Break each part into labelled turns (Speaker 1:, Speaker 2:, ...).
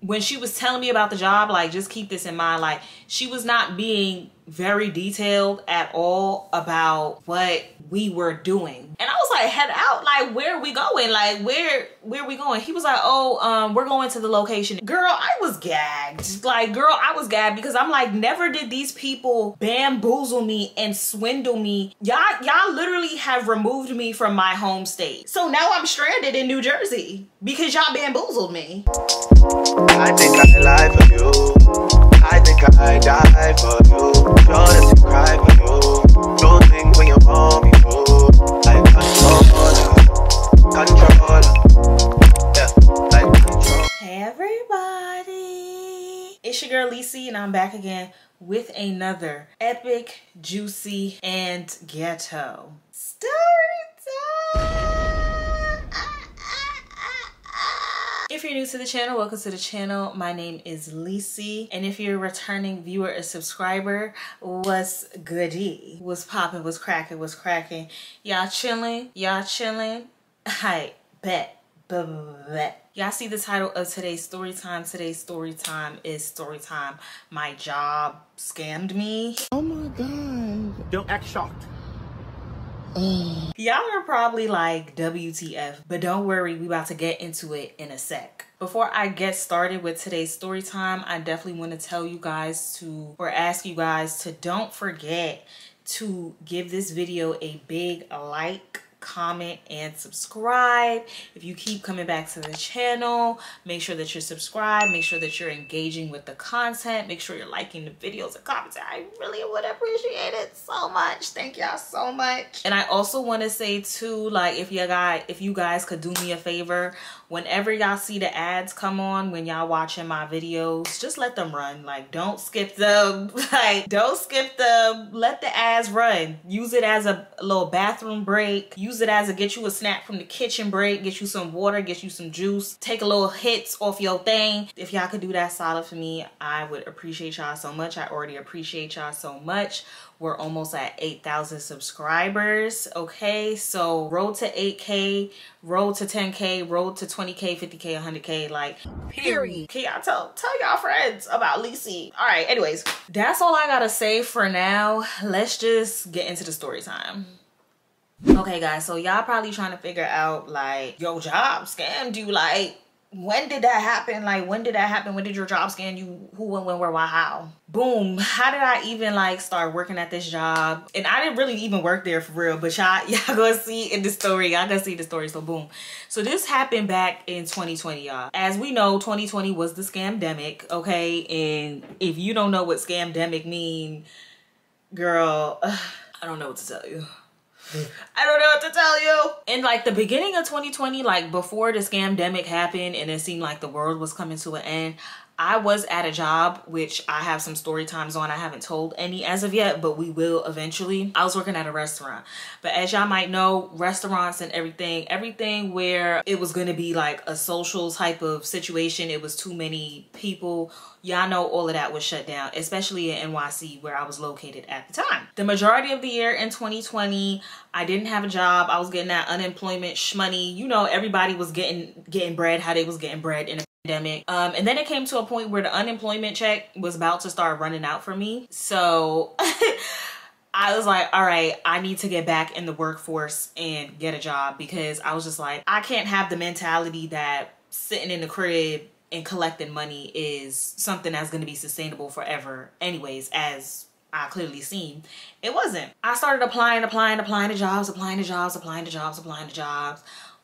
Speaker 1: when she was telling me about the job, like, just keep this in mind, like, she was not being very detailed at all about what we were doing. And I was like, head out, like, where are we going? Like, where are we going? He was like, oh, we're going to the location. Girl, I was gagged. Like, girl, I was gagged, because I'm like, never did these people bamboozle me and swindle me. Y'all literally have removed me from my home state. So now I'm stranded in New Jersey because y'all bamboozled me.
Speaker 2: I think I lie for you. I think I die for you. Sure that you cry for you. Do things when you want me to. Like control. Yeah, like control.
Speaker 1: Hey everybody, it's your girl Lisi, and I'm back again with another epic, juicy, and ghetto story time. If you're new to the channel, welcome to the channel. My name is Lisi, and if you're a returning viewer or subscriber, what's goody? What's poppin'? What's cracking? What's cracking? Y'all chilling? Y'all chilling? Hi, bet. Y'all see the title of today's story time. Today's story time is story time. My job scammed me.
Speaker 3: Oh my god.
Speaker 4: Don't act shocked.
Speaker 1: Y'all are probably like, WTF, but don't worry, we about to get into it in a sec. Before I get started with today's story time, I definitely want to tell you guys to, or ask you guys to, don't forget to give this video a big like, comment, and subscribe. If you keep coming back to the channel, make sure that you're subscribed, make sure that you're engaging with the content, make sure you're liking the videos and commenting. I really would appreciate it so much. Thank y'all so much. And I also want to say too, like, if you guys could do me a favor, whenever y'all see the ads come on when y'all watching my videos, just let them run. Like, don't skip them. Like, don't skip them. Let the ads run. Use it as a little bathroom break. Use it as a get you a snack from the kitchen break, get you some water, get you some juice, take a little hits off your thing. If y'all could do that solid for me, I would appreciate y'all so much. I already appreciate y'all so much. We're almost at 8,000 subscribers. Okay, so road to 8K, road to 10K, road to 20K, 50K, 100K, like, period. Can y'all tell y'all friends about Lisi? All right, anyways, that's all I gotta say for now. Let's just get into the story time. Okay guys, so y'all probably trying to figure out, like, your job scammed you. Like, when did that happen? Like, when did that happen? When did your job scam you? Who, when, where, why, how? Boom. How did I even, like, start working at this job? And I didn't really even work there for real, but y'all gonna see in the story. Y'all gonna see the story, so boom. So this happened back in 2020, y'all. As we know, 2020 was the scamdemic, okay? And if you don't know what scamdemic mean, girl, I don't know what to tell you. I don't know what to tell you. In like the beginning of 2020, like before the scamdemic happened and it seemed like the world was coming to an end, I was at a job, which I have some story times on. I haven't told any as of yet, but we will eventually. I was working at a restaurant, but as y'all might know, restaurants and everything where it was going to be like a social type of situation, it was too many people. Y'all know all of that was shut down, especially in NYC where I was located at the time. The majority of the year in 2020, I didn't have a job. I was getting that unemployment shmoney. You know, everybody was getting bread, how they was getting bread in a pandemic. And then it came to a point where the unemployment check was about to start running out for me. So I was like, all right, I need to get back in the workforce and get a job, because I was just like, I can't have the mentality that sitting in the crib and collecting money is something that's going to be sustainable forever. Anyways, as I clearly seen, it wasn't. I started applying to jobs.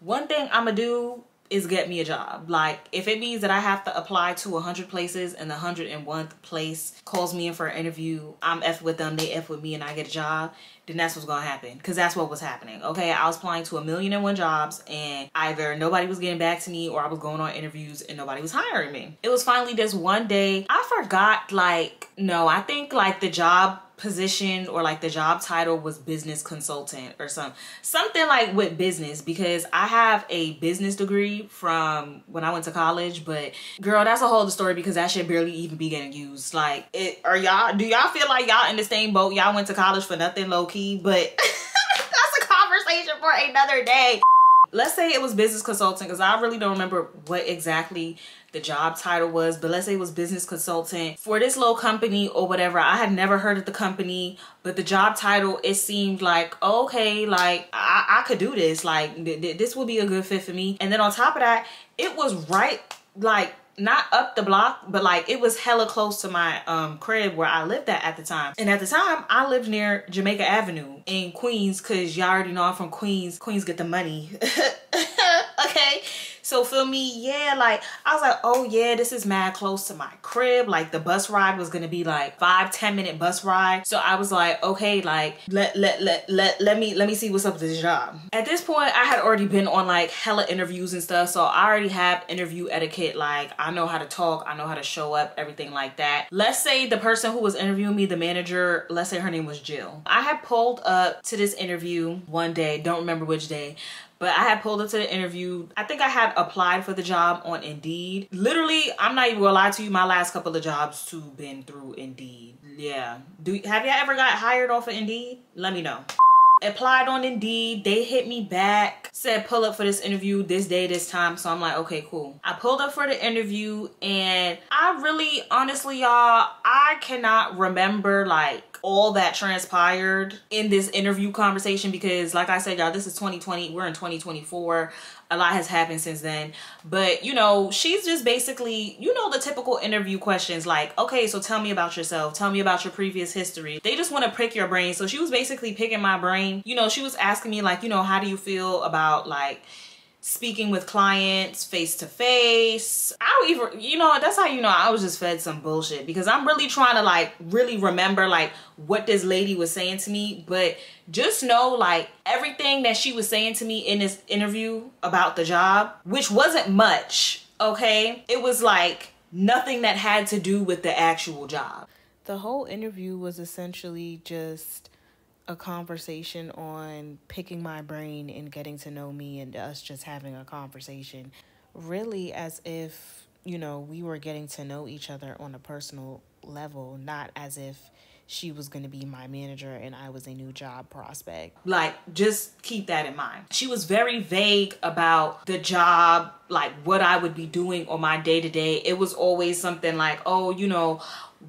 Speaker 1: One thing I'm gonna do is get me a job. Like, if it means that I have to apply to 100 places and the 101th place calls me in for an interview, I'm F with them, they F with me, and I get a job, then that's what's gonna happen. Because that's what was happening, okay? I was applying to 1,000,001 jobs, and either nobody was getting back to me or I was going on interviews and nobody was hiring me. It was finally this one day, I forgot, like, no, I think like the job position or like the job title was business consultant or something like with business, because I have a business degree from when I went to college. But girl, that's a whole other story, because that shit barely even be getting used. Like, do y'all feel like y'all in the same boat? Y'all went to college for nothing, low key, but that's a conversation for another day. let's say it was business consultant, because I really don't remember what exactly the job title was, but let's say it was business consultant for this little company or whatever. I had never heard of the company, but the job title, it seemed like, okay, like I could do this, like this would be a good fit for me. And then on top of that, it was right, like not up the block, but like it was hella close to my crib where I lived at the time. And at the time, I lived near Jamaica Avenue in Queens, because y'all already know I'm from Queens. Queens get the money. Okay, so feel me, yeah, like I was like, oh yeah, this is mad close to my crib. Like the bus ride was gonna be like 5-10 minute bus ride. So I was like, okay, like let me see what's up with this job. At this point, I had already been on like hella interviews and stuff, so I already have interview etiquette. Like I know how to talk, I know how to show up, everything like that. Let's say the person who was interviewing me, the manager, let's say her name was Jill. I had pulled up to this interview one day, don't remember which day, but I had pulled up to the interview. I think I had applied for the job on Indeed. Literally, I'm not even gonna lie to you, my last couple of jobs too been through Indeed. Yeah. Have you ever got hired off of Indeed? Let me know. Applied on Indeed, they hit me back, said pull up for this interview this day, this time. So I'm like, okay, cool. I pulled up for the interview, and I really, honestly, y'all, I cannot remember like all that transpired in this interview conversation, because like I said, y'all, this is 2020, we're in 2024. A lot has happened since then. But you know, she's just basically, you know, the typical interview questions like, okay, so tell me about yourself, tell me about your previous history. They just want to prick your brain. So she was basically picking my brain. You know, she was asking me like, you know, how do you feel about like speaking with clients face to face? I don't even, you know, that's how you know I was just fed some bullshit, because I'm really trying to like really remember like what this lady was saying to me. But just know like everything that she was saying to me in this interview about the job, which wasn't much, okay? It was like nothing that had to do with the actual job.
Speaker 3: The whole interview was essentially just a conversation on picking my brain and getting to know me, and us just having a conversation, really as if, you know, we were getting to know each other on a personal level, not as if she was going to be my manager and I was a new job prospect.
Speaker 1: Like, just keep that in mind. She was very vague about the job, like what I would be doing on my day-to-day. It was always something like, oh, you know,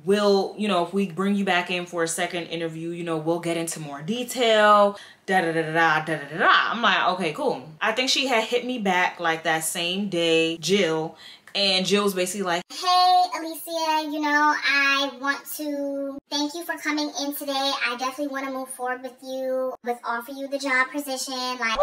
Speaker 1: we'll, you know, if we bring you back in for a second interview, you know, we'll get into more detail, da-da-da-da-da-da-da-da. I'm like, okay, cool. I think she had hit me back like that same day, Jill, and Jill was basically like,
Speaker 4: hey, Alicia, you know, I want to thank you for coming in today. I definitely want to move forward with you, offer you the job position. Like,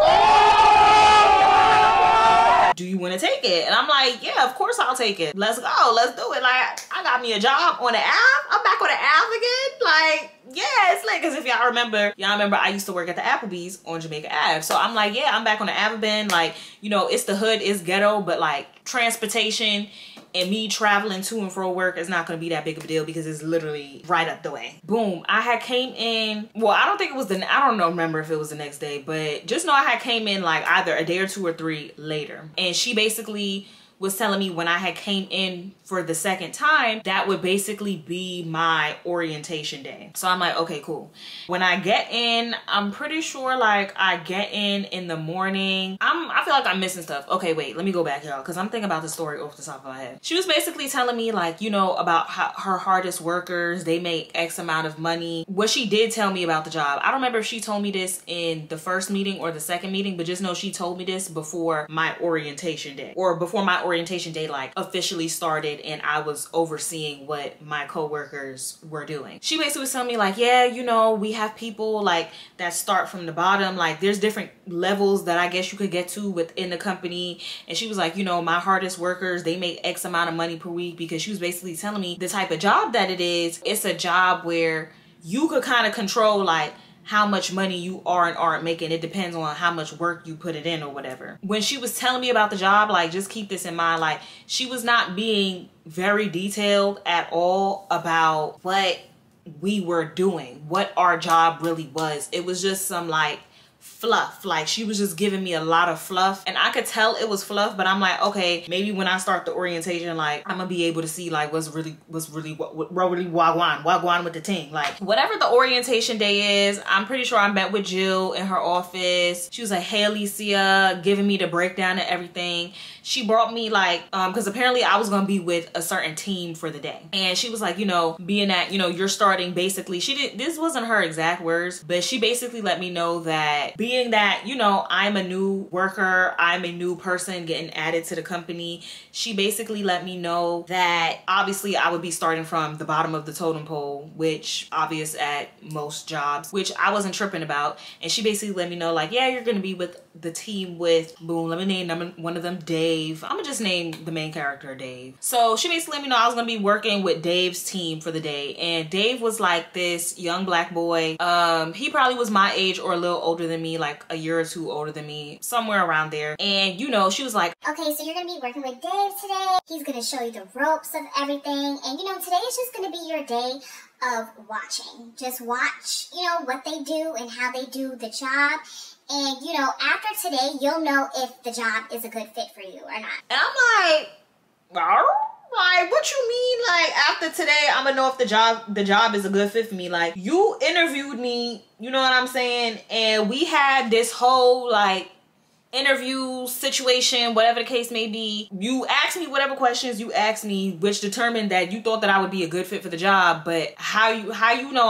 Speaker 1: do you want to take it? And I'm like, yeah, of course I'll take it. Let's go. Let's do it. Like, I got me a job on the app. I'm back on the app again. Like, yeah, it's lit. Because if y'all remember I used to work at the Applebee's on Jamaica Ave. So I'm like, yeah, I'm back on the app again. Like, you know, it's the hood, it's ghetto, but like transportation and me traveling to and fro work is not going to be that big of a deal, because it's literally right up the way. Boom. I had came in, well, I don't think it was I don't know, remember if it was the next day, but just know I had came in like either a day or 2 or 3 later. And she basically was telling me when I had came in for the second time, that would basically be my orientation day. So I'm like, okay, cool. When I get in, I'm pretty sure like I get in the morning. I feel like I'm missing stuff. Okay, wait, let me go back, y'all, because I'm thinking about the story off the top of my head. She was basically telling me like, you know, about how her hardest workers, they make X amount of money. What she did tell me about the job, I don't remember if she told me this in the first meeting or the second meeting, but just know she told me this before my orientation day, or before my orientation day like officially started and I was overseeing what my coworkers were doing. She basically was telling me like, yeah, you know, we have people like that start from the bottom. Like there's different levels that I guess you could get to within the company. And she was like, you know, my hardest workers, they make X amount of money per week, because she was basically telling me the type of job that it is. It's a job where you could kind of control like how much money you are and aren't making. It depends on how much work you put it in or whatever. When she was telling me about the job, like just keep this in mind, like she was not being very detailed at all about what we were doing, what our job really was. It was just some like fluff. Like, she was just giving me a lot of fluff, and I could tell it was fluff, but I'm like, okay, maybe when I start the orientation, like, I'm gonna be able to see like what's really wagwan with the ting. Like, whatever the orientation day is, I'm pretty sure I met with Jill in her office. She was like, hey Alicia, giving me the breakdown of everything. She brought me like, because apparently I was gonna be with a certain team for the day, and she was like, you know, being that, you know, you're starting, basically, she didn't, this wasn't her exact words, but she basically let me know that being that, you know, I'm a new worker, I'm a new person getting added to the company, she basically let me know that obviously I would be starting from the bottom of the totem pole, which obvious at most jobs, which I wasn't tripping about. And she basically let me know like, yeah, you're gonna be with the team with, boom, let me name one of them Dave. I'm gonna just name the main character Dave. So she basically let me know I was gonna be working with Dave's team for the day. And Dave was like this young black boy. He probably was my age or a little older than me, like a year or two older than me, somewhere around there. And you know, she was like,
Speaker 4: okay, so you're gonna be working with Dave today. He's gonna show you the ropes of everything. And you know, today is just gonna be your day of watching. Just watch, you know, what they do and how they do the job. And, you know, after today, you'll know if the job is a good fit for you or not.
Speaker 1: and I'm like, like, what you mean? Like, after today, I'm gonna know if the job is a good fit for me. Like, you interviewed me, you know what I'm saying? And we had this whole, like, interview situation, whatever the case may be. You asked me whatever questions you asked me, which determined that you thought that I would be a good fit for the job. But how you know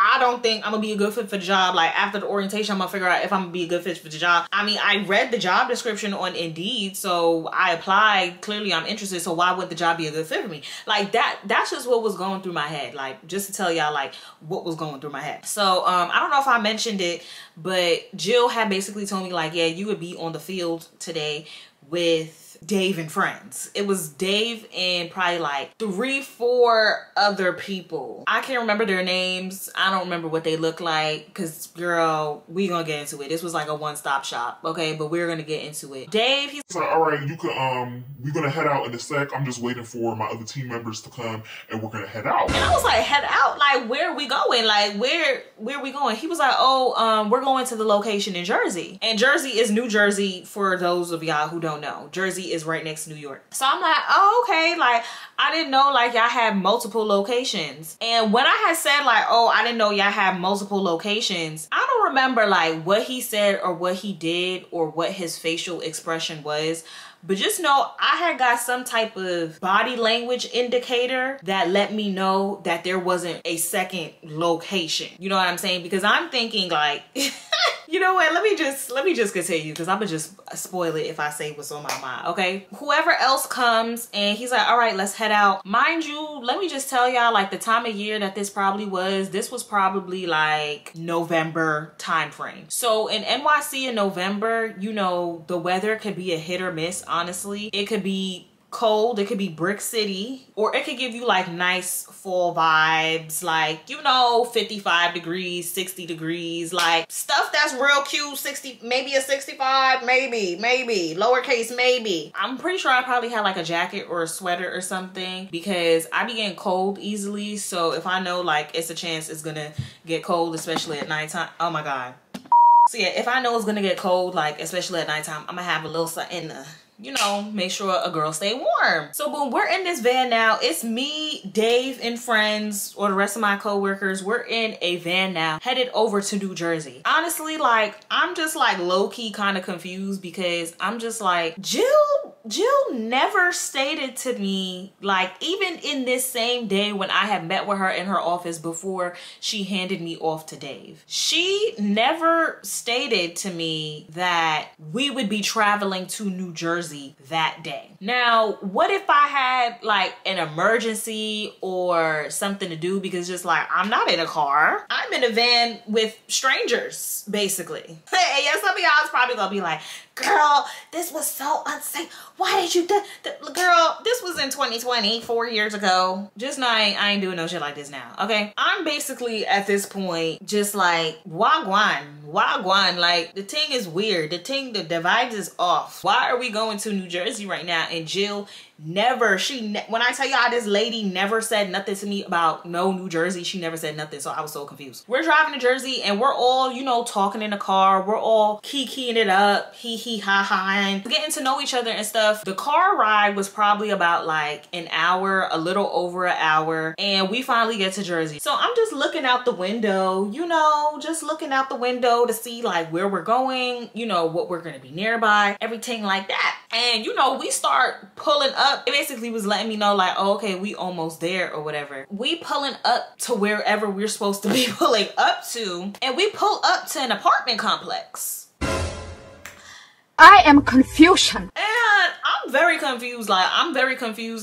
Speaker 1: I don't think I'm gonna be a good fit for the job. Like, after the orientation, I'm gonna figure out if I'm gonna be a good fit for the job. I mean, I read the job description on Indeed, so I applied. Clearly I'm interested, so why would the job be a good fit for me? Like, that's just what was going through my head. Like, just to tell y'all like what was going through my head. So I don't know if I mentioned it, but Jill had basically told me like, yeah, you would be on the field today with Dave and friends. It was Dave and probably like 3-4 other people. I can't remember their names. I don't remember what they look like, because girl, we gonna get into it. This was like a one-stop shop, okay? But we're gonna get into it. Dave, he's
Speaker 5: like, all right, you can we're gonna head out in a sec. I'm just waiting for my other team members to come and we're gonna head out.
Speaker 1: And I was like, head out? Like, where are we going? Like, where are we going? He was like, oh, we're going to the location in Jersey. And Jersey is New Jersey, for those of y'all who don't know. Jersey is right next to New York. So I'm like, oh, okay. Like, I didn't know like y'all had multiple locations. And when I had said like, oh, I didn't know y'all had multiple locations, I don't remember like what he said or what he did or what his facial expression was. But just know I had got some type of body language indicator that let me know that there wasn't a second location. You know what I'm saying? Because I'm thinking like, you know what? Let me just continue, because I'm gonna just spoil it if I say what's on my mind, okay? Whoever else comes and he's like, all right, let's head out. Mind you, let me just tell y'all like the time of year that this probably was. This was probably like November time frame. So in NYC in November, you know, the weather could be a hit or miss, honestly. It could be cold, it could be brick city, or it could give you like nice fall vibes, like, you know, 55 degrees, 60 degrees, like stuff that's real cute. 60, maybe a 65, maybe lowercase maybe. I'm pretty sure I probably had like a jacket or a sweater or something, because I be getting cold easily. So if I know like it's a chance it's gonna get cold, especially at nighttime, oh my god. So yeah, if I know it's gonna get cold, like especially at nighttime, I'm gonna have a little something to, you know, make sure a girl stay warm. So boom, we're in this van now. It's me, Dave, and friends, or the rest of my co-workers. We're in a van now, headed over to New Jersey. Honestly, like, I'm just like low-key kind of confused, because I'm just like, Jill never stated to me, like, even in this same day when I had met with her in her office before she handed me off to Dave, she never stated to me that we would be traveling to New Jersey that day. Now, what if I had like an emergency or something to do, because just like, I'm not in a car, I'm in a van with strangers, basically. And yeah, some of y'all is probably gonna be like, girl, this was so unsafe. Why did you do that? Girl, this was in 2020, 4 years ago. Just know I ain't doing no shit like this now, okay? I'm basically at this point just like, wagwan. Like, the thing is weird. The vibes is off. Why are we going to New Jersey right now? And Jill Never. When I tell y'all, this lady never said nothing to me about no New Jersey. She never said nothing. So I was so confused. We're driving to Jersey and we're all, you know, talking in the car. We're all keying it up. Hee ha ha, and getting to know each other and stuff. The car ride was probably about like an hour, a little over an hour. And we finally get to Jersey. So I'm just looking out the window, you know, just looking out the window to see like where we're going, you know, what we're going to be nearby, everything like that. And, you know, we start pulling up. It basically was letting me know like, oh, okay, we almost there or whatever. We pulling up to wherever we're supposed to be pulling up to. And we pull up to an apartment complex.
Speaker 6: I am confusion.
Speaker 1: And I'm very confused.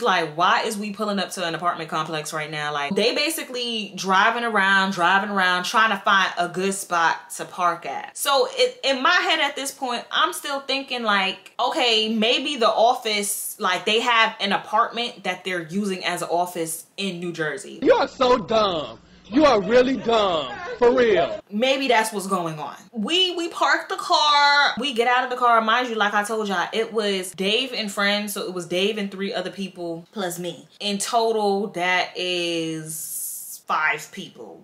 Speaker 1: Like, why is we pulling up to an apartment complex right now? Like, they basically driving around, trying to find a good spot to park at. So in my head at this point, I'm still thinking like, okay, maybe the office, like they have an apartment that they're using as an office in New Jersey.
Speaker 7: You are so dumb. You are really dumb. For real.
Speaker 1: Maybe that's what's going on. We parked the car. We get out of the car. Mind you, like I told y'all, it was Dave and friends. So it was Dave and 3 other people plus me. In total, that is 5 people.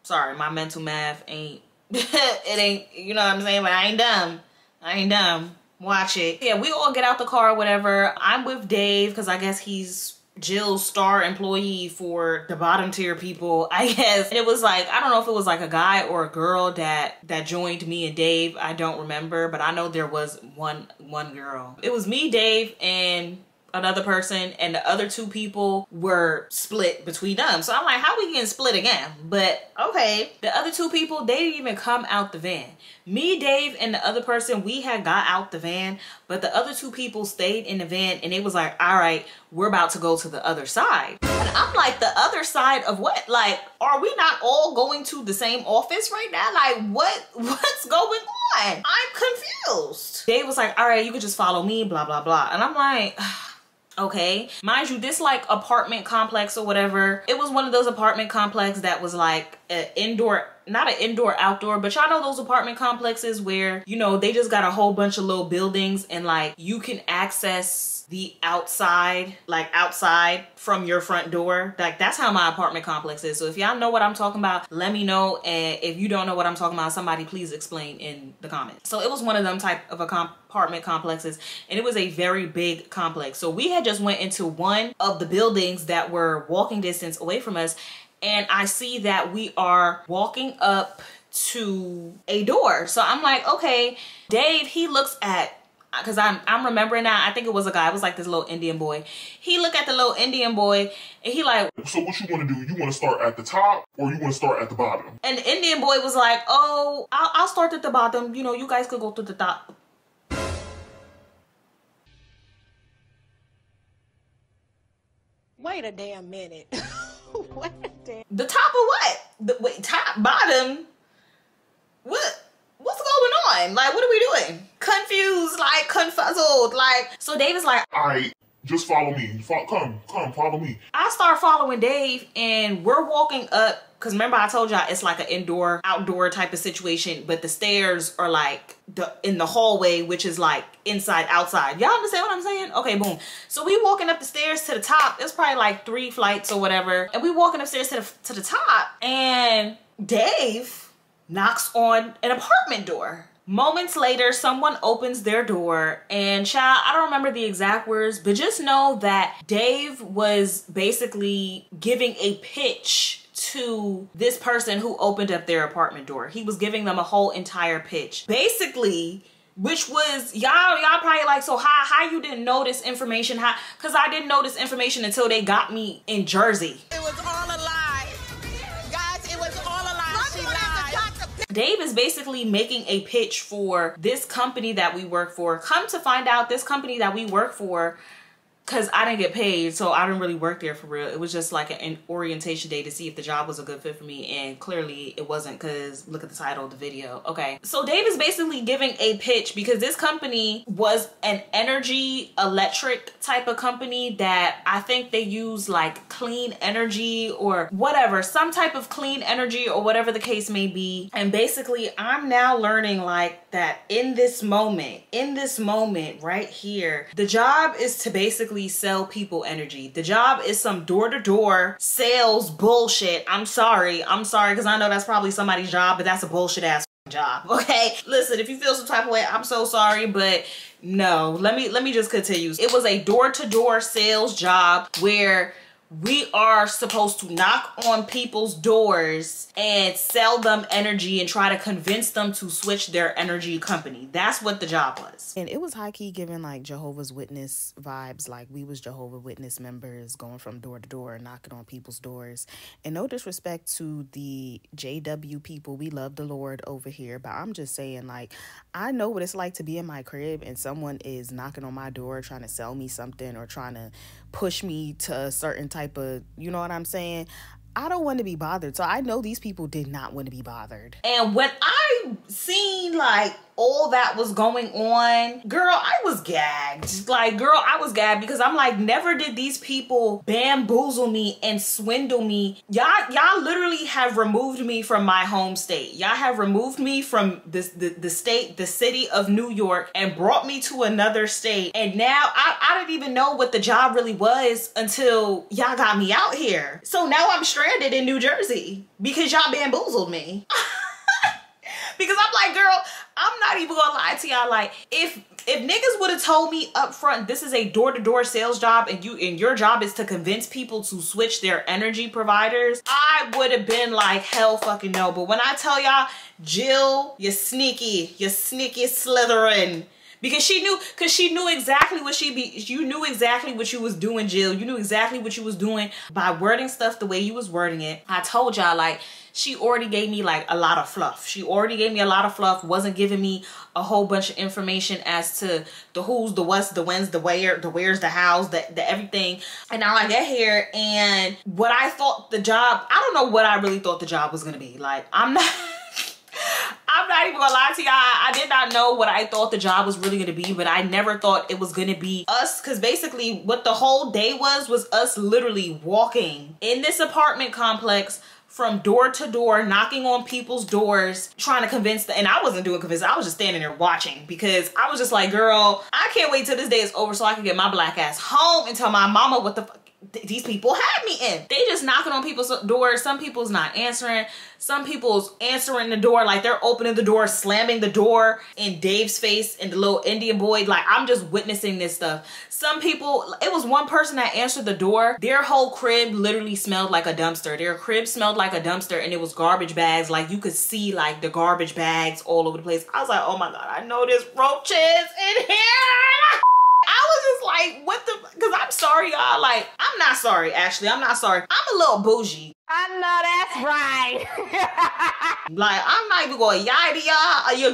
Speaker 1: Sorry, my mental math ain't, it ain't, you know what I'm saying? But I ain't dumb. Watch it. Yeah, we all get out the car or whatever. I'm with Dave because I guess he's Jill's star employee for the bottom tier people, I guess. And it was like, I don't know if it was like a guy or a girl that joined me and Dave. I don't remember, but I know there was one girl. It was me, Dave, and another person, and the other 2 people were split between them. So I'm like, how we getting split again? But okay, the other 2 people, they didn't even come out the van. Me, Dave, and the other person, we had got out the van, but the other 2 people stayed in the van, and it was like, all right, we're about to go to the other side. And I'm like, the other side of what? Like, are we not all going to the same office right now? Like, what's going on? I'm confused. Dave was like, all right, you could just follow me, blah, blah, blah. And I'm like, okay. Mind you, this like apartment complex or whatever, it was one of those apartment complexes that was like an indoor, not an indoor outdoor, but y'all know those apartment complexes where, you know, they just got a whole bunch of little buildings and like you can access the outside, like outside from your front door. Like that's how my apartment complex is. So if y'all know what I'm talking about, let me know. And if you don't know what I'm talking about, somebody please explain in the comments. So it was one of them type of apartment complexes, and it was a very big complex. So we had just went into one of the buildings that were walking distance away from us, and I see that we are walking up to a door. So I'm like, okay, Dave, he looks at, because I'm remembering now, I think it was a guy, it was like this little Indian boy. He looked at the little Indian boy and he like,
Speaker 5: so what you want to do? You want to start at the top or you want to start at the bottom?
Speaker 1: And the Indian boy was like, oh, I'll start at the bottom. You know, you guys could go to the top.
Speaker 6: Wait a damn minute. Wait a damn.
Speaker 1: The top of what? Wait, top, bottom? What's going on? Like, what are we doing? Confused, like confuzzled, like. So Dave is like,
Speaker 5: all right, just follow me. Come, follow me.
Speaker 1: I start following Dave and we're walking up, because remember I told y'all it's like an indoor, outdoor type of situation, but the stairs are like in the hallway, which is like inside, outside. Y'all understand what I'm saying? Okay, boom. So we walking up the stairs to the top. It's probably like 3 flights or whatever. And we walking upstairs to the top, and Dave knocks on an apartment door. Moments later, someone opens their door, and child, I don't remember the exact words, but just know that Dave was basically giving a pitch to this person who opened up their apartment door. He was giving them a whole entire pitch. Basically, which was, y'all probably like, so how you didn't know this information? How? Because I didn't know this information until they got me in Jersey.
Speaker 6: It was all a lie. Guys, it was all a lie. She lied.
Speaker 1: Dave is basically making a pitch for this company that we work for. Come to find out, this company that we work for, because I didn't get paid, so I didn't really work there for real. It was just like an orientation day to see if the job was a good fit for me, and clearly it wasn't, because look at the title of the video. Okay, so Dave is basically giving a pitch because this company was an energy electric type of company that I think they use like clean energy or whatever, some type of clean energy or whatever the case may be. And basically I'm now learning like that in this moment right here, the job is to basically basically sell people energy. The job is some door-to-door sales bullshit. I'm sorry, because I know that's probably somebody's job, but that's a bullshit ass job. Okay, listen, if you feel some type of way, I'm so sorry, but no, let me just continue. It was a door-to-door sales job where we are supposed to knock on people's doors and sell them energy and try to convince them to switch their energy company. That's what the job was.
Speaker 3: And it was high-key giving like Jehovah's Witness vibes, like we was Jehovah's Witness members going from door to door, knocking on people's doors. And no disrespect to the JW people, we love the Lord over here, but I'm just saying, like, I know what it's like to be in my crib and someone is knocking on my door trying to sell me something or trying to push me to a certain type of, you know what I'm saying? I don't want to be bothered. So I know these people did not want to be bothered.
Speaker 1: And when I seen like all that was going on, girl, I was gagged. Like, girl, I was gagged because I'm like, never did these people bamboozle me and swindle me. Y'all literally have removed me from my home state. Y'all have removed me from the city of New York and brought me to another state. And now I didn't even know what the job really was until y'all got me out here. So now I'm stranded in New Jersey because y'all bamboozled me. Because I'm like, girl, I'm not even gonna lie to y'all. Like, if niggas would have told me up front, this is a door-to-door sales job and your job is to convince people to switch their energy providers, I would have been like, hell fucking no. But when I tell y'all, Jill, you sneaky Slytherin. Because she knew exactly what you knew exactly what you was doing, Jill. You knew exactly what you was doing by wording stuff the way you was wording it. I told y'all, like, she already gave me like a lot of fluff. She already gave me a lot of fluff, wasn't giving me a whole bunch of information as to the who's, the what's, the when's, the where, the where's, the how's, the everything. And now I get here and what I thought the job, I don't know what I really thought the job was gonna be. Like, I'm not even gonna lie to y'all. I did not know what I thought the job was really gonna be, but I never thought it was gonna be us, because basically what the whole day was us literally walking in this apartment complex from door to door, knocking on people's doors, trying to convince them. And I wasn't doing convincing, I was just standing there watching, because I was just like, girl, I can't wait till this day is over so I can get my black ass home and tell my mama what the fuck these people had me in. They just knocking on people's doors. Some people's not answering. Some people's answering the door like they're opening the door, slamming the door in Dave's face and the little Indian boy. Like, I'm just witnessing this stuff. Some people, it was one person that answered the door. Their whole crib literally smelled like a dumpster. Their crib smelled like a dumpster and it was garbage bags. Like, you could see like the garbage bags all over the place. I was like, oh my God, I know there's roaches in here. I was just like, what the, because I'm sorry, y'all. Like, I'm not sorry, actually. I'm not sorry. I'm a little bougie.
Speaker 6: I know that's right.
Speaker 1: Like, I'm not even going yada y'all. Your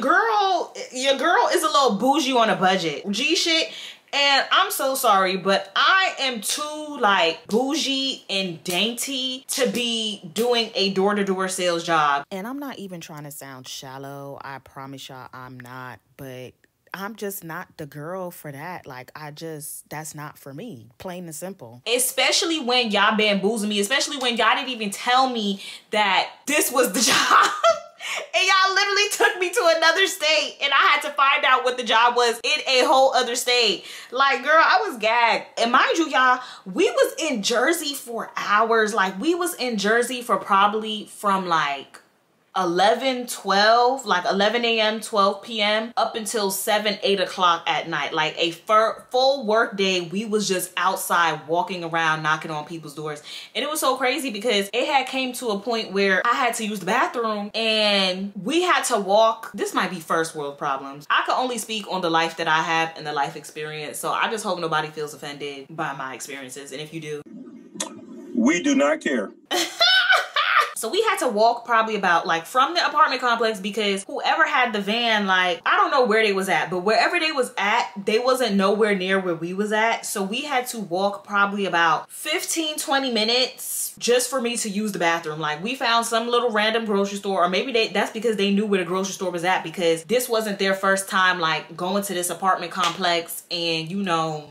Speaker 1: girl is a little bougie on a budget. G shit. And I'm so sorry, but I am too like bougie and dainty to be doing a door-to-door sales job.
Speaker 3: And I'm not even trying to sound shallow. I promise y'all I'm not, but I'm just not the girl for that. Like, that's not for me, plain and simple.
Speaker 1: Especially when y'all bamboozled me, especially when y'all didn't even tell me that this was the job. And y'all literally took me to another state and I had to find out what the job was in a whole other state. Like, girl, I was gagged. And mind you, y'all, we was in Jersey for hours. Like, we was in Jersey for probably from like 11 a.m., 12 p.m. up until 7, 8 o'clock at night. Like a full work day, we was just outside walking around, knocking on people's doors. And it was so crazy because it had came to a point where I had to use the bathroom and we had to walk. This might be first world problems. I can only speak on the life that I have and the life experience. So I just hope nobody feels offended by my experiences. And if you do,
Speaker 8: we do not care.
Speaker 1: So we had to walk probably about like from the apartment complex, because whoever had the van, like, I don't know where they was at, but wherever they was at, they wasn't nowhere near where we was at. So we had to walk probably about 15, 20 minutes just for me to use the bathroom. Like, we found some little random grocery store, or maybe that's because they knew where the grocery store was at, because this wasn't their first time like going to this apartment complex and, you know,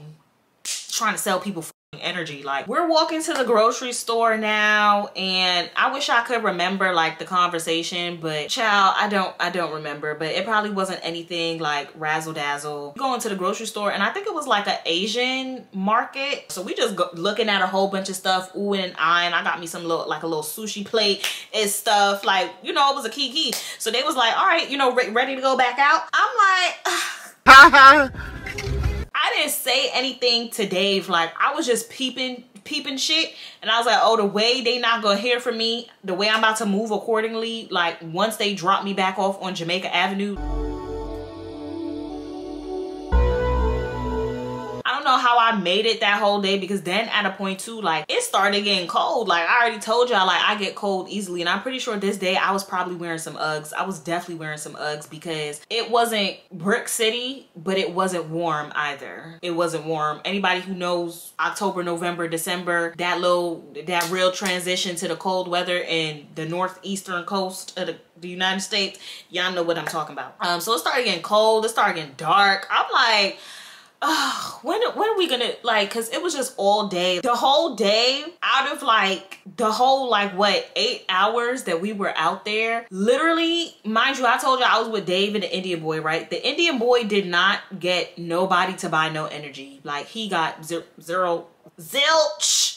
Speaker 1: trying to sell people energy. Like, we're walking to the grocery store now, and I wish I could remember like the conversation, but child, I don't remember. But it probably wasn't anything like razzle dazzle. Going to the grocery store, and I think it was like an Asian market, so we just looking at a whole bunch of stuff, ooh and eyeing. I got me some little, like a little sushi plate and stuff, like, you know, it was a kiki. So they was like, all right, you know, ready to go back out. I'm like, I didn't say anything to Dave. Like, I was just peeping shit, and I was like, oh, the way they not gonna hear from me, the way I'm about to move accordingly, like once they drop me back off on Jamaica Avenue. I don't know how I made it that whole day, because then at a point too, like, it started getting cold. Like, I already told y'all, like, I get cold easily, and I'm pretty sure this day I was probably wearing some Uggs. I was definitely wearing some Uggs, because it wasn't Brick City, but it wasn't warm either. It wasn't warm. Anybody who knows October, November, December, that real transition to the cold weather in the northeastern coast of the United States, y'all know what I'm talking about. So it started getting cold, it started getting dark. I'm like, when are we gonna, like, because it was just all day, the whole day, out of like the whole, like, what, 8 hours that we were out there. Literally, mind you, I told you I was with Dave and the Indian boy, right? The Indian boy did not get nobody to buy no energy. Like, he got zilch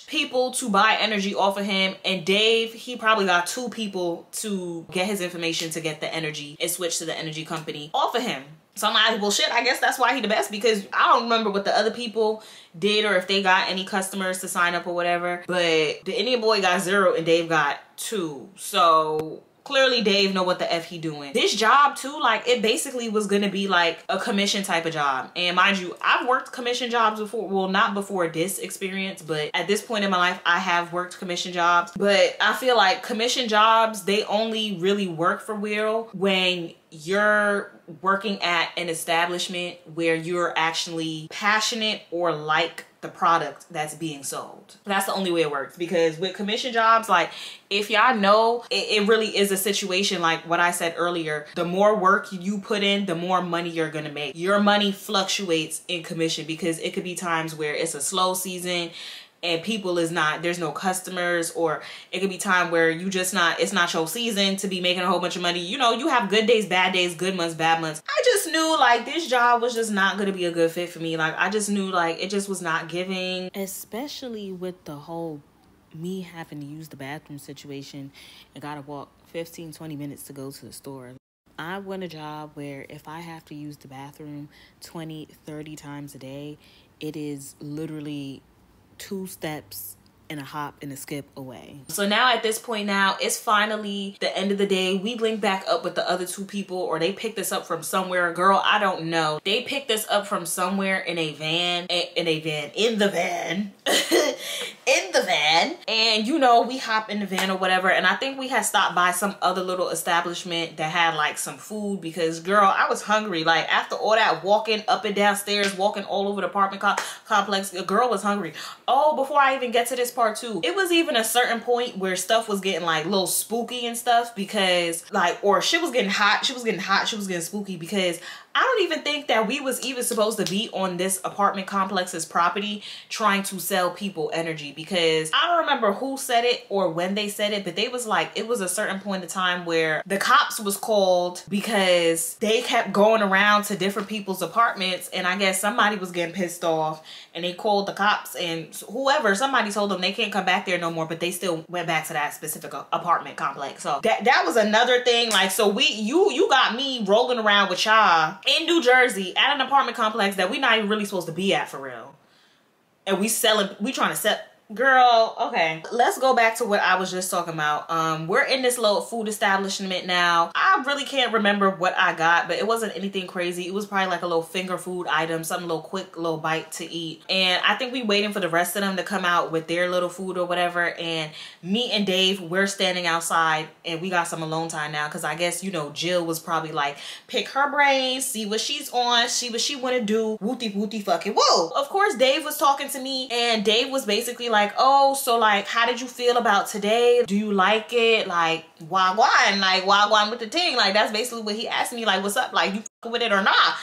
Speaker 1: people to buy energy off of him, and Dave, he probably got 2 people to get his information to get the energy and switch to the energy company off of him. So I'm like, well, shit, I guess that's why he the best, because I don't remember what the other people did or if they got any customers to sign up or whatever. But the Indian boy got 0 and Dave got 2. So clearly Dave know what the F he doing. This job too, like, it basically was gonna be like a commission type of job. And mind you, I've worked commission jobs before. Well, not before this experience, but at this point in my life, I have worked commission jobs. But I feel like commission jobs, they only really work for real when you're working at an establishment where you're actually passionate or like the product that's being sold. That's the only way it works, because with commission jobs, like, if y'all know, it really is a situation like what I said earlier. The more work you put in, the more money you're gonna make. Your money fluctuates in commission, because it could be times where it's a slow season and there's no customers, or it could be time where it's not your season to be making a whole bunch of money. You know, you have good days, bad days, good months, bad months. I just knew, like, this job was just not gonna be a good fit for me. Like, I just knew, like, it just was not giving.
Speaker 3: Especially with the whole me having to use the bathroom situation and gotta walk 15-20 minutes to go to the store. I want a job where if I have to use the bathroom 20-30 times a day, it is literally 2 steps and a hop and a skip away.
Speaker 1: So now at this point now, it's finally the end of the day. We linked back up with the other 2 people, or they picked us up from somewhere. Girl, I don't know. They picked us up from somewhere in the van. In the van. And, you know, we hop in the van or whatever, and I think we had stopped by some other little establishment that had like some food, because girl, I was hungry. Like, after all that walking up and down stairs, walking all over the apartment complex, the girl was hungry. Oh, before I even get to this part too, it was even a certain point where stuff was getting like a little spooky and stuff, because like, or shit was getting hot, she was getting spooky, because I don't even think that we was even supposed to be on this apartment complex's property trying to sell people energy, because I don't remember who said it or when they said it, but they was like, it was a certain point in time where the cops was called because they kept going around to different people's apartments, and I guess somebody was getting pissed off and they called the cops, and somebody told them they can't come back there no more, but they still went back to that specific apartment complex. So that was another thing. Like, so you got me rolling around with y'all in New Jersey at an apartment complex that we not even really supposed to be at for real. And we trying to sell. Girl, okay, let's go back to what I was just talking about. We're in this little food establishment now. I really can't remember what I got, but it wasn't anything crazy. It was probably like a little finger food item, something little quick little bite to eat. And I think we waiting for the rest of them to come out with their little food or whatever. And me and Dave, we're standing outside, and we got some alone time now, because I guess, you know, Jill was probably like, pick her brains, see what she's on, see what she want to do, wooty fucking whoa. Of course, Dave was talking to me, and Dave was basically like, oh, so like, how did you feel about today? Do you like it? Like, wagwan, like wagwan with the ting. Like, that's basically what he asked me, like, what's up? Like, you fucking with it or not?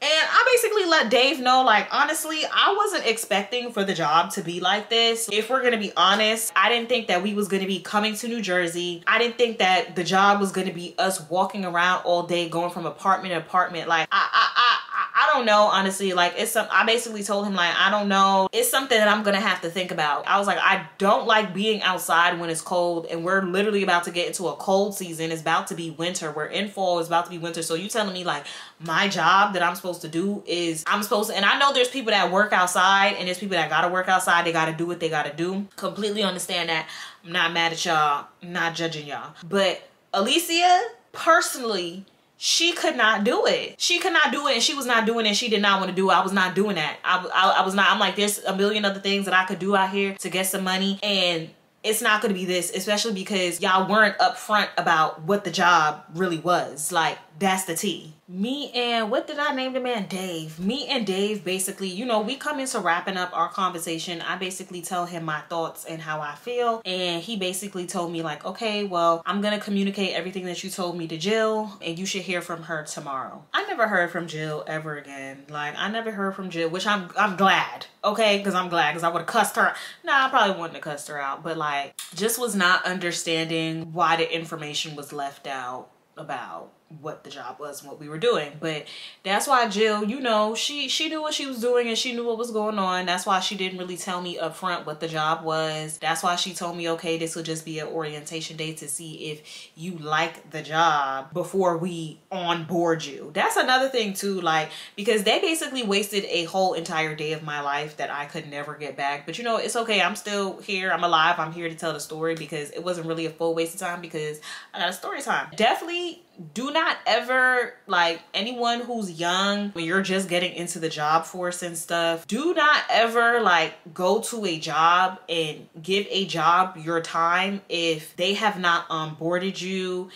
Speaker 1: I basically let Dave know, like, honestly, I wasn't expecting for the job to be like this. If we're gonna be honest, I didn't think that we was gonna be coming to New Jersey. I didn't think that the job was gonna be us walking around all day, going from apartment to apartment. Like, I don't know, honestly. Like, I basically told him, like, I don't know. It's something that I'm gonna have to think about. I was like, I don't like being outside when it's cold, and we're literally about to get into a cold season. It's about to be winter. We're in fall. It's about to be winter. So you telling me, like, my job that I'm supposed to do is and I know there's people that work outside and there's people that gotta work outside. They gotta do what they gotta do. Completely understand that. I'm not mad at y'all. I'm not judging y'all. But Alicia, personally, she could not do it. She could not do it, and she was not doing it. She did not want to do it. I was not doing that. I was not. I'm like, there's a million other things that I could do out here to get some money, and it's not going to be this, especially because y'all weren't upfront about what the job really was. Like, that's the tea. Me and, what did I name the man? Dave. Me and Dave, basically, you know, we come into wrapping up our conversation. I basically tell him my thoughts and how I feel. And he basically told me, like, okay, well, I'm going to communicate everything that you told me to Jill, and you should hear from her tomorrow. I never heard from Jill ever again. Like, I never heard from Jill, which I'm glad. Okay, because I'm glad, because I would have cussed her. Nah, I probably wouldn't have cussed her out, but like, just was not understanding why the information was left out about what the job was and what we were doing. But that's why Jill, you know, she knew what she was doing and she knew what was going on. That's why she didn't really tell me up front what the job was. That's why she told me, okay, this will just be an orientation day to see if you like the job before we onboard you. That's another thing too, like, because they basically wasted a whole entire day of my life that I could never get back. But you know, it's okay. I'm still here. I'm alive. I'm here to tell the story, because it wasn't really a full waste of time, because I got a story time. Definitely do not ever, like, anyone who's young, when you're just getting into the job force and stuff, do not ever like go to a job and give a job your time if they have not onboarded you.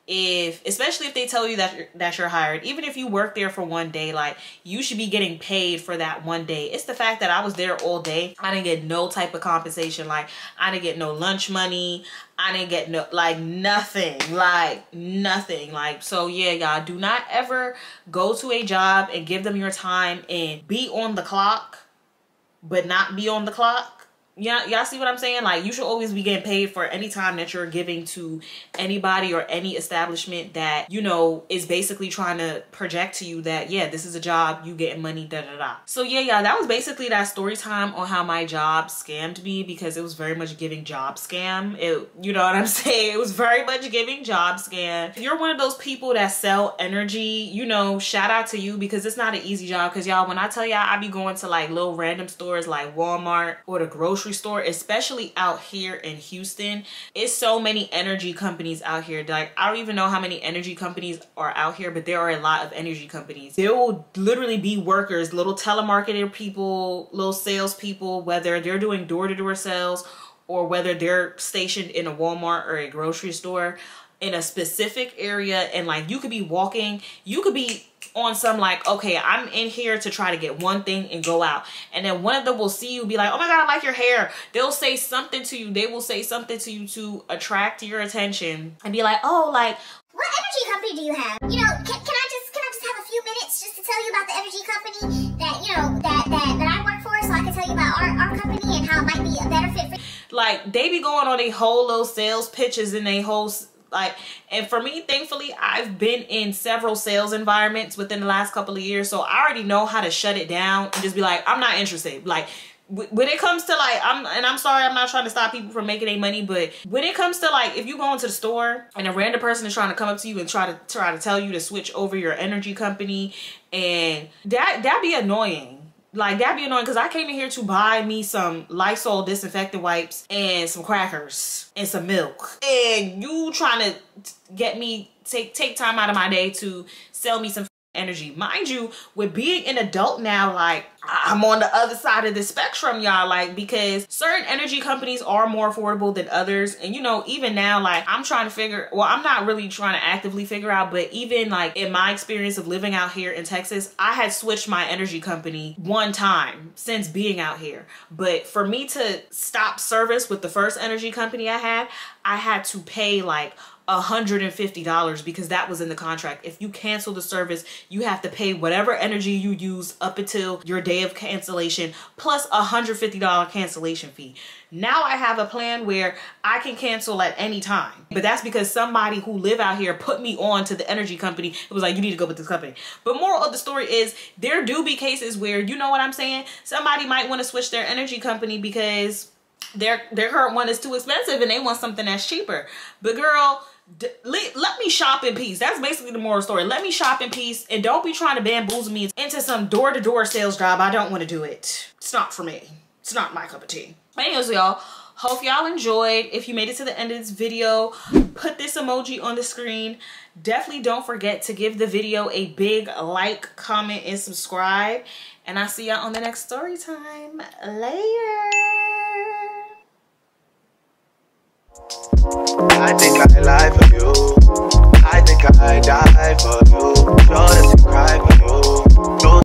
Speaker 1: Especially if they tell you that you're hired, even if you work there for one day, like, you should be getting paid for that one day. It's the fact that I was there all day. I didn't get no type of compensation. Like, I didn't get no lunch money. I didn't get no, like, nothing. Like, so yeah, y'all, do not ever go to a job and give them your time and be on the clock, but not be on the clock. Yeah, y'all see what I'm saying? Like, you should always be getting paid for any time that you're giving to anybody or any establishment that, you know, is basically trying to project to you that, yeah, this is a job, you getting money, da da da. So yeah, y'all, that was basically that story time on how my job scammed me, because it was very much giving job scam. You know what I'm saying? It was very much giving job scam. If you're one of those people that sell energy, you know, shout out to you, because it's not an easy job. Because y'all, when I tell y'all, I be going to like little random stores like Walmart or the grocery store, especially out here in Houston. It's so many energy companies out here. Like, I don't even know how many energy companies are out here, but there are a lot of energy companies. There will literally be workers, little telemarketer people, little sales people, whether they're doing door-to-door sales or whether they're stationed in a Walmart or a grocery store in a specific area. And like, you could be walking, you could be on some like, okay, I'm in here to try to get one thing and go out, and then one of them will see you, be like, oh my god, I like your hair. They'll say something to you. They will say something to you to attract your attention and be like, oh, like,
Speaker 4: what energy company do you have? You know, can I just have a few minutes just to tell you about the energy company that, you know, that I work for, so I can tell you about our company and how it might be a better fit for.
Speaker 1: Like, they be going on a whole little sales pitches and a whole, like, and for me, thankfully, I've been in several sales environments within the last couple of years, so I already know how to shut it down and just be like, I'm not interested. Like, when it comes to like, I'm sorry, I'm not trying to stop people from making their money, but when it comes to like, if you go into the store and a random person is trying to come up to you and try to tell you to switch over your energy company, and that'd be annoying. Like, that'd be annoying, because I came in here to buy me some Lysol disinfectant wipes and some crackers and some milk, and you trying to get me take time out of my day to sell me some energy. Mind you, with being an adult now, like, I'm on the other side of the spectrum, y'all, like, because certain energy companies are more affordable than others. And you know, even now, like, I'm trying to figure, well, I'm not really trying to actively figure out, but even like in my experience of living out here in Texas, I had switched my energy company one time since being out here. But for me to stop service with the first energy company I had to pay like $150 because that was in the contract. If you cancel the service, you have to pay whatever energy you use up until your day of cancellation plus $150 cancellation fee. Now I have a plan where I can cancel at any time, but that's because somebody who live out here put me on to the energy company. It was like, you need to go with this company. But moral of the story is there do be cases where, you know what I'm saying, somebody might want to switch their energy company because their current one is too expensive and they want something that's cheaper. But girl, let me shop in peace. That's basically the moral story. Let me shop in peace and don't be trying to bamboozle me into some door-to-door sales job. I don't want to do it. It's not for me. It's not my cup of tea. Anyways, y'all, hope y'all enjoyed. If you made it to the end of this video, put this emoji on the screen. Definitely don't forget to give the video a big like, comment, and subscribe. And I'll see y'all on the next story time. Later.
Speaker 2: I think I lie for you.